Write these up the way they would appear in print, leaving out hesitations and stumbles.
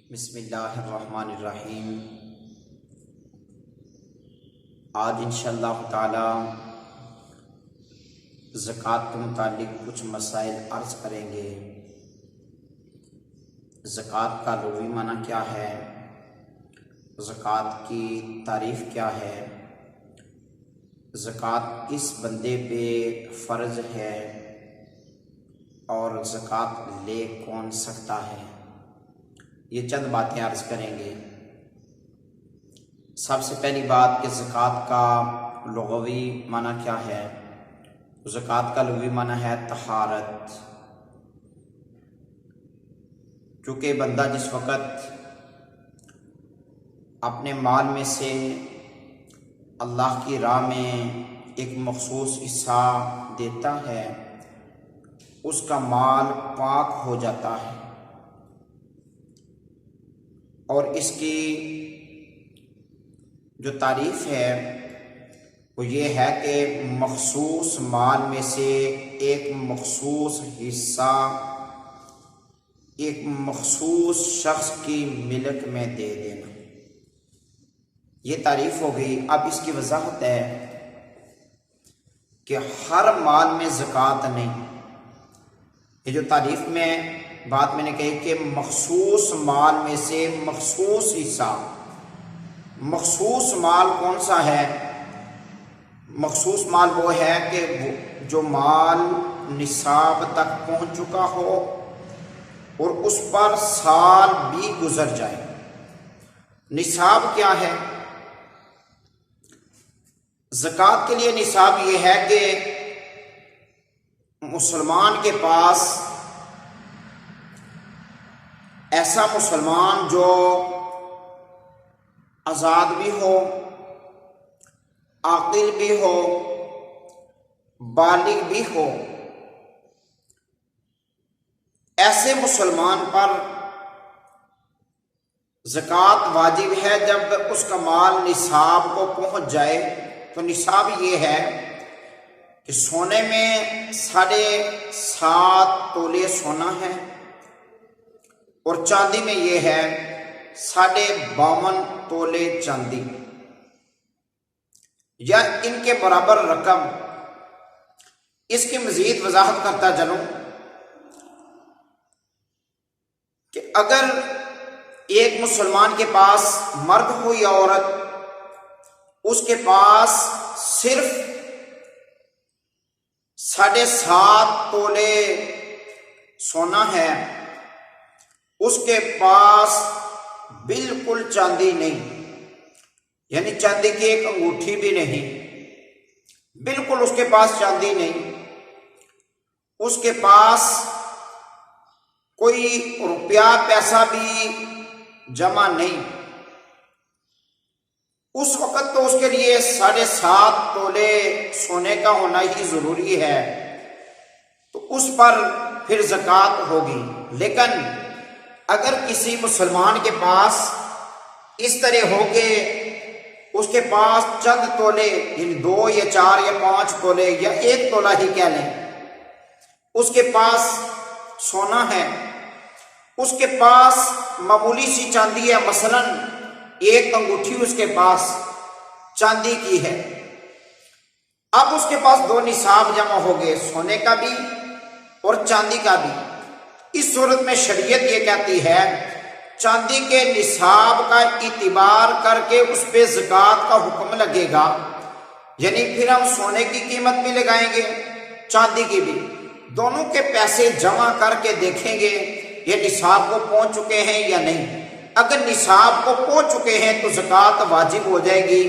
بسم اللہ الرحمن الرحیم۔ آج انشاءاللہ تعالی زکوٰۃ کے متعلق کچھ مسائل عرض کریں گے۔ زکوٰۃ کا لغوی معنی کیا ہے، زکوٰۃ کی تعریف کیا ہے، زکوٰۃ کس بندے پہ فرض ہے اور زکوٰۃ لے کون سکتا ہے، یہ چند باتیں عرض کریں گے۔ سب سے پہلی بات کہ زکوٰۃ کا لغوی معنی کیا ہے۔ زکوٰۃ کا لغوی معنی ہے طہارت۔ کیونکہ بندہ جس وقت اپنے مال میں سے اللہ کی راہ میں ایک مخصوص حصہ دیتا ہے، اس کا مال پاک ہو جاتا ہے، اور اس کی جو تعریف ہے وہ یہ ہے کہ مخصوص مال میں سے ایک مخصوص حصہ ایک مخصوص شخص کی ملک میں دے دینا، یہ تعریف ہو گئی۔ اب اس کی وضاحت ہے کہ ہر مال میں زکوٰۃ نہیں۔ یہ جو تعریف میں بات میں نے کہی کہ مخصوص مال میں سے مخصوص حصہ، مخصوص مال کون سا ہے؟ مخصوص مال وہ ہے کہ جو مال نصاب تک پہنچ چکا ہو اور اس پر سال بھی گزر جائے۔ نصاب کیا ہے؟ زکوٰۃ کے لیے نصاب یہ ہے کہ مسلمان کے پاس ایسا مسلمان جو آزاد بھی ہو، عاقل بھی ہو، بالغ بھی ہو، ایسے مسلمان پر زکوٰۃ واجب ہے جب اس کا مال نصاب کو پہنچ جائے۔ تو نصاب یہ ہے کہ سونے میں 7.5 تولے سونا ہے، اور چاندی میں یہ ہے 52.5 تولے چاندی، یا ان کے برابر رقم۔ اس کی مزید وضاحت کرتا چلوں کہ اگر ایک مسلمان کے پاس مرد ہو یا عورت، اس کے پاس صرف 7.5 تولے سونا ہے، اس کے پاس بالکل چاندی نہیں، یعنی چاندی کی ایک انگوٹھی بھی نہیں، بالکل اس کے پاس چاندی نہیں، اس کے پاس کوئی روپیہ پیسہ بھی جمع نہیں، اس وقت تو اس کے لیے 7.5 تولے سونے کا ہونا ہی ضروری ہے، تو اس پر پھر زکوٰۃ ہوگی۔ لیکن اگر کسی مسلمان کے پاس اس طرح ہو کہ اس کے پاس چند تولے، یعنی 2 یا 4 یا 5 تولے یا 1 تولہ ہی کہہ لیں، اس کے پاس سونا ہے، اس کے پاس معمولی سی چاندی ہے، مثلا ایک انگوٹھی اس کے پاس چاندی کی ہے، اب اس کے پاس 2 نصاب جمع ہو گئے، سونے کا بھی اور چاندی کا بھی۔ اس صورت میں شریعت یہ کہتی ہے چاندی کے نصاب کا اعتبار کر کے اس پہ زکوٰۃ کا حکم لگے گا، یعنی پھر ہم سونے کی قیمت بھی لگائیں گے، چاندی کی بھی، دونوں کے پیسے جمع کر کے دیکھیں گے یہ نصاب کو پہنچ چکے ہیں یا نہیں۔ اگر نصاب کو پہنچ چکے ہیں تو زکوٰۃ واجب ہو جائے گی،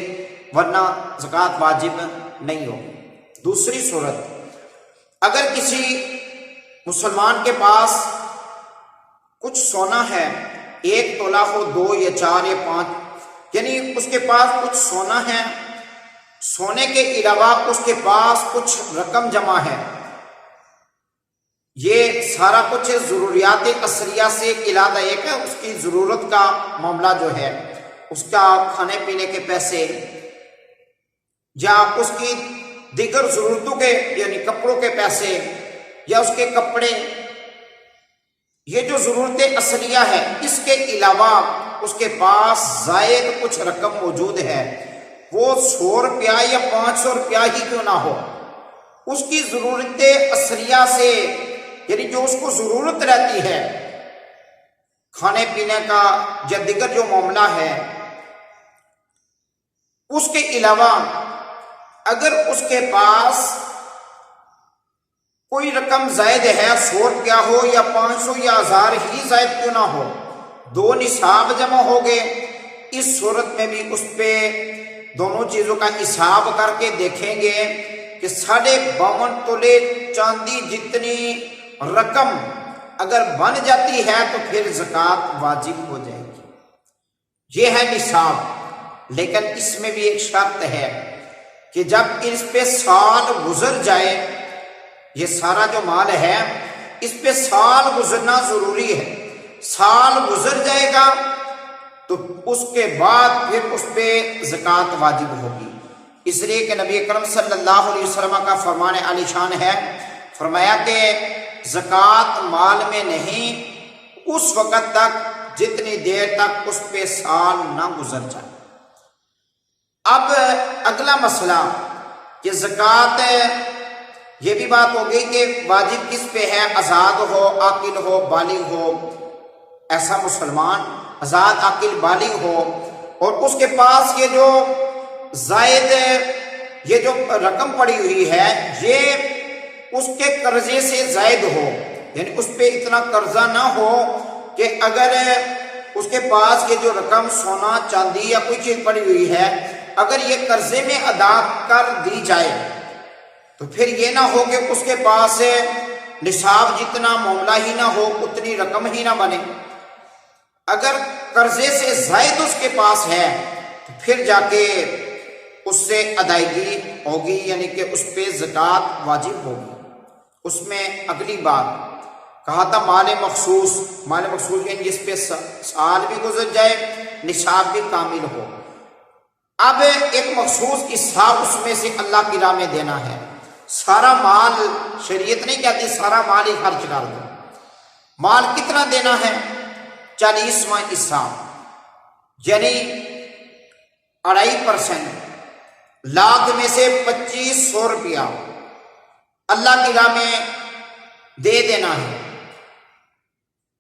ورنہ زکوٰۃ واجب نہیں ہوگی۔ دوسری صورت، اگر کسی مسلمان کے پاس کچھ سونا ہے، 1 تولہ ہو، 2 یا 4 یا 5، یعنی اس کے پاس کچھ سونا ہے، سونے کے علاوہ اس کے پاس کچھ رقم جمع ہے، یہ سارا کچھ ضروریات اصلیہ سے علیحدہ ایک ہے، اس کی ضرورت کا معاملہ جو ہے، اس کا کھانے پینے کے پیسے یا اس کی دیگر ضرورتوں کے یعنی کپڑوں کے پیسے یا اس کے کپڑے یہ جو ضرورت اصلیہ ہے، اس کے علاوہ اس کے پاس زائد کچھ رقم موجود ہے، وہ 100 روپیہ یا 500 روپیہ ہی کیوں نہ ہو، اس کی ضرورت اصلیہ سے، یعنی جو اس کو ضرورت رہتی ہے کھانے پینے کا یا دیگر جو معاملہ ہے، اس کے علاوہ اگر اس کے پاس کوئی رقم زائد ہے، 100 روپیہ ہو یا 500 یا 1000 ہی زائد کیوں نہ ہو، 2 نصاب جمع ہو گئے، اس صورت میں بھی اس پہ دونوں چیزوں کا حساب کر کے دیکھیں گے کہ 52.5 تولے چاندی جتنی رقم اگر بن جاتی ہے تو پھر زکوٰۃ واجب ہو جائے گی۔ یہ ہے نصاب، لیکن اس میں بھی ایک شرط ہے کہ جب اس پہ سال گزر جائے، یہ سارا جو مال ہے اس پہ سال گزرنا ضروری ہے، سال گزر جائے گا تو اس کے بعد پھر اس پہ زکوٰۃ واجب ہوگی۔ اس لیے کہ نبی اکرم صلی اللہ علیہ وسلم کا فرمان عالی شان ہے، فرمایا کہ زکوٰۃ مال میں نہیں اس وقت تک جتنی دیر تک اس پہ سال نہ گزر جائے۔ اب اگلا مسئلہ کہ زکوٰۃ، یہ بھی بات ہو گئی کہ واجب کس پہ ہے، آزاد ہو، عاقل ہو، بالغ ہو، ایسا مسلمان آزاد عاقل بالغ ہو، اور اس کے پاس یہ جو زائد یہ جو رقم پڑی ہوئی ہے یہ اس کے قرضے سے زائد ہو، یعنی اس پہ اتنا قرضہ نہ ہو کہ اگر اس کے پاس یہ جو رقم سونا چاندی یا کوئی چیز پڑی ہوئی ہے اگر یہ قرضے میں ادا کر دی جائے تو پھر یہ نہ ہو کہ اس کے پاس نصاب جتنا معاملہ ہی نہ ہو، اتنی رقم ہی نہ بنے۔ اگر قرضے سے زائد اس کے پاس ہے تو پھر جا کے اس سے ادائیگی ہوگی، یعنی کہ اس پہ زکوٰۃ واجب ہوگی۔ اس میں اگلی بات کہا تھا مال مخصوص، مال مخصوص یعنی جس پہ سال بھی گزر جائے، نصاب بھی کامل ہو۔ اب ایک مخصوص حصہ اس میں سے اللہ کی راہ میں دینا ہے، سارا مال شریعت نہیں کہتی سارا مال ہی خرچ کر دو۔ مال کتنا دینا ہے؟ 40واں حصہ، یعنی 2.5%، لاکھ میں سے 2500 روپیہ اللہ کی راہ میں دے دینا ہے۔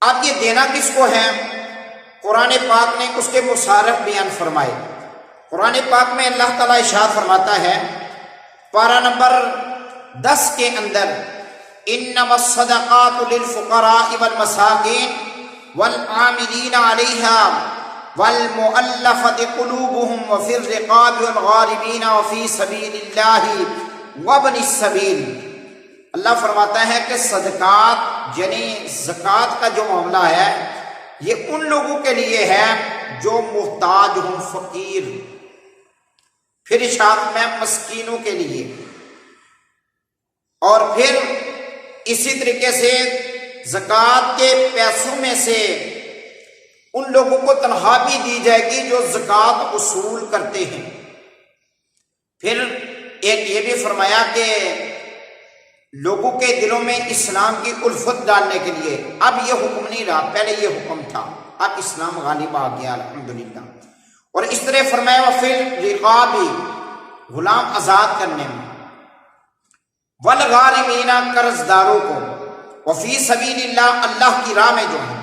اب یہ دینا کس کو ہے؟ قرآن پاک نے اس کے مصارف بیان فرمائے۔ قرآن پاک میں اللہ تعالیٰ ارشاد فرماتا ہے پارہ نمبر 10 کے اندر، انما الصدقات للفقراء والمساکین والعاملین علیہا والمؤلفۃ قلوبہم وفی الرقاب والغارمین وفی سبیل اللہ وابن السبیل۔ اللہ فرماتا ہے کہ صدقات یعنی زکوٰۃ کا جو معاملہ ہے یہ ان لوگوں کے لیے ہے جو محتاج ہوں، فقیر، پھر ارشاد میں مسکینوں کے لیے، اور پھر اسی طریقے سے زکوٰۃ کے پیسوں میں سے ان لوگوں کو تنخواہ بھی دی جائے گی جو زکوٰۃ وصول کرتے ہیں۔ پھر ایک یہ بھی فرمایا کہ لوگوں کے دلوں میں اسلام کی الفت ڈالنے کے لیے، اب یہ حکم نہیں رہا، پہلے یہ حکم تھا، اب اسلام غالب آ گیا الحمدللہ۔ اور اس طرح فرمایا وفی الرقاب، غلام آزاد کرنے میں، والغارمین، قرض داروں کو، وفی سبیل اللہ، اللہ کی راہ میں جو ہے،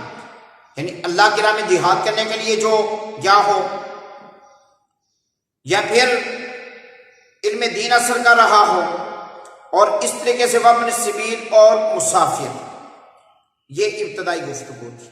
یعنی اللہ کی راہ میں جہاد کرنے کے لیے جو یا ہو، یا پھر علم دین اثر کر رہا ہو، اور اس طریقے سے وابن السبیل اور مسافر۔ یہ ابتدائی گفتگو تھی۔